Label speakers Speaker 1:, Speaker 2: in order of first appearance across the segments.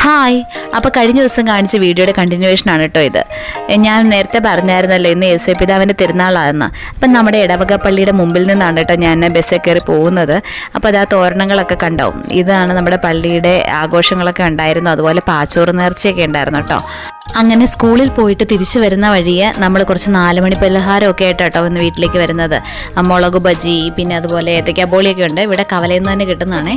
Speaker 1: Hi, അപ്പോൾ കഴിഞ്ഞ ദിവസം കാണിച്ച വീഡിയോയുടെ കണ്ടിന്യൂവേഷനാണ് കേട്ടോ ഇത്. ഞാൻ നേരത്തെ പറഞ്ഞായിരുന്നല്ലോ ഇന്ന് യേശുപിതാവിൻ്റെ തിരുനാളാണെന്ന്. അപ്പം നമ്മുടെ ഇടവക പള്ളിയുടെ മുമ്പിൽ നിന്നാണ് കേട്ടോ ഞാൻ ബസ്സിൽ കയറി പോകുന്നത്. അപ്പോൾ അത് ആ തോരണങ്ങളൊക്കെ കണ്ടാവും. ഇതാണ് നമ്മുടെ പള്ളിയുടെ ആഘോഷങ്ങളൊക്കെ ഉണ്ടായിരുന്നു, അതുപോലെ പാച്ചോറ് നേർച്ചയൊക്കെ ഉണ്ടായിരുന്നു കേട്ടോ. അങ്ങനെ സ്കൂളിൽ പോയിട്ട് തിരിച്ചു വരുന്ന വഴിയെ നമ്മൾ കുറച്ച് 4 മണി പലഹാരമൊക്കെ ആയിട്ട് കേട്ടോ വന്ന് വീട്ടിലേക്ക് വരുന്നത്. മുളക് ബജി, പിന്നെ അതുപോലെ ഏത്തക്ക ബോളിയൊക്കെ ഉണ്ട്. ഇവിടെ കവലയിൽ നിന്ന് തന്നെ കിട്ടുന്നതാണേ.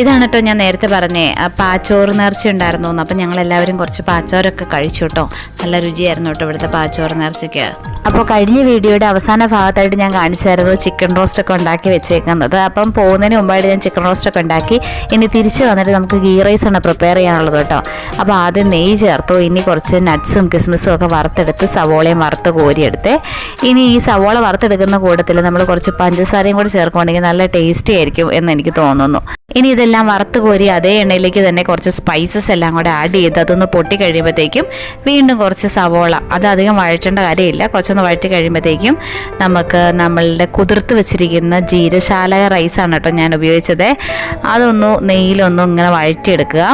Speaker 1: ഇതാണ് കേട്ടോ ഞാൻ നേരത്തെ പറഞ്ഞേ പാച്ചോറ് നേർച്ച ഉണ്ടായിരുന്നു. അപ്പം ഞങ്ങളെല്ലാവരും കുറച്ച് പാച്ചോറൊക്കെ കഴിച്ചു കേട്ടോ. നല്ല രുചിയായിരുന്നു കേട്ടോ ഇവിടുത്തെ പാച്ചോറ് നേർച്ചയ്ക്ക്. അപ്പോൾ കഴിഞ്ഞ വീഡിയോയുടെ അവസാന ഭാഗത്തായിട്ട് ഞാൻ കാണിച്ചായിരുന്നു ചിക്കൻ റോസ്റ്റൊക്കെ ഉണ്ടാക്കി വെച്ചേക്കുന്നത്. അപ്പം പോകുന്നതിന് മുമ്പായിട്ട് ഞാൻ ചിക്കൻ റോസ്റ്റൊക്കെ ഉണ്ടാക്കി. ഇനി തിരിച്ച് വന്നിട്ട് നമുക്ക് ഗീ റൈസാണ് പ്രിപ്പയർ ചെയ്യാനുള്ളത് കേട്ടോ. അപ്പോൾ ആദ്യം നെയ്യ് ചേർത്തു. ഇനി കുറച്ച് നട്ട്സും കിസ്മിസും ഒക്കെ വറുത്തെടുത്ത് സവോളയും വറുത്ത് കോരിയെടുത്ത്. ഇനി ഈ സവോള വറുത്തെടുക്കുന്ന കൂട്ടത്തിൽ നമ്മൾ കുറച്ച് പഞ്ചസാരയും കൂടി ചേർക്കുകയാണെങ്കിൽ നല്ല ടേസ്റ്റി ആയിരിക്കും എന്ന് എനിക്ക് തോന്നുന്നു. ഇനി ഇതെല്ലാം വറുത്ത് കോരി അതേ എണ്ണയിലേക്ക് തന്നെ കുറച്ച് സ്പൈസസ് എല്ലാം കൂടെ ആഡ് ചെയ്ത് അതൊന്ന് പൊട്ടി കഴിയുമ്പോഴത്തേക്കും വീണ്ടും കുറച്ച് സവോള, അത് അധികം വഴറ്റേണ്ട കാര്യമില്ല, കുറച്ചൊന്ന് വഴറ്റി കഴിയുമ്പോഴത്തേക്കും നമുക്ക് നമ്മളുടെ കുതിർത്ത് വെച്ചിരിക്കുന്ന ജീരശാല റൈസാണ് കേട്ടോ ഞാൻ ഉപയോഗിച്ചത്. അതൊന്ന് നെയ്യിലൊന്നും ഇങ്ങനെ വഴറ്റിയെടുക്കുക.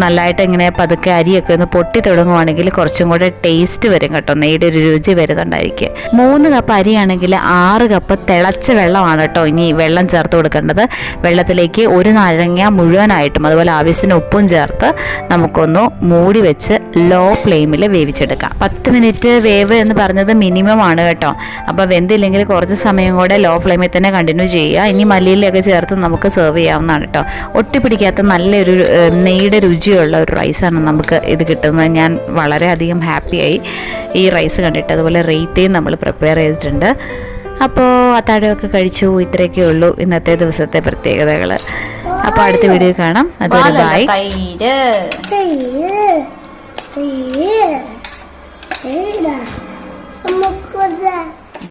Speaker 1: നല്ലതായിട്ട് ഇങ്ങനെ പതുക്കെ അരിയൊക്കെ ഒന്ന് പൊട്ടി തുടങ്ങുവാണെങ്കിൽ കുറച്ചും കൂടെ ടേസ്റ്റ് വരും കേട്ടോ, നെയ്യുടെ ഒരു രുചി വരുന്നുണ്ടായിരിക്കും. 3 കപ്പ് അരിയാണെങ്കിൽ 6 കപ്പ് തിളച്ച വെള്ളമാണ് കേട്ടോ ഇനി വെള്ളം ചേർത്ത് കൊടുക്കേണ്ടത്. വെള്ളത്തിലേക്ക് 1 നാരങ്ങ മുഴുവനായിട്ടും അതുപോലെ ആവശ്യത്തിന് ഉപ്പും ചേർത്ത് നമുക്കൊന്ന് മൂടി വെച്ച് ലോ ഫ്ലെയിമിൽ വേവിച്ചെടുക്കാം. 10 മിനിറ്റ് വേവ് എന്ന് പറഞ്ഞത് മിനിമം ആണ് കേട്ടോ. അപ്പോൾ വെന്തില്ലെങ്കിൽ കുറച്ച് സമയം കൂടെ ലോ ഫ്ലെയിമിൽ തന്നെ കണ്ടിന്യൂ ചെയ്യുക. ഇനി മല്ലിയിലൊക്കെ ചേർത്ത് നമുക്ക് സെർവ് ചെയ്യാവുന്നതാണ് കേട്ടോ. ഒട്ടിപ്പിടിക്കാത്ത നല്ലൊരു നെയ്യുടെ രുചിയുള്ള ഒരു റൈസാണ് നമുക്ക് ഇത് കിട്ടുന്നത്. ഞാൻ വളരെയധികം ഹാപ്പിയായി ഈ റൈസ് കണ്ടിട്ട്. അതുപോലെ റെയ്ത്തയും നമ്മൾ പ്രിപ്പയർ ചെയ്തിട്ടുണ്ട്. അപ്പോൾ അത്താഴമൊക്കെ കഴിച്ചു. ഇത്രയൊക്കെ ഉള്ളൂ ഇന്നത്തെ ദിവസത്തെ പ്രത്യേകതകൾ. അപ്പോൾ അടുത്ത വീഡിയോ കാണാം. അതുവരെ ബൈ.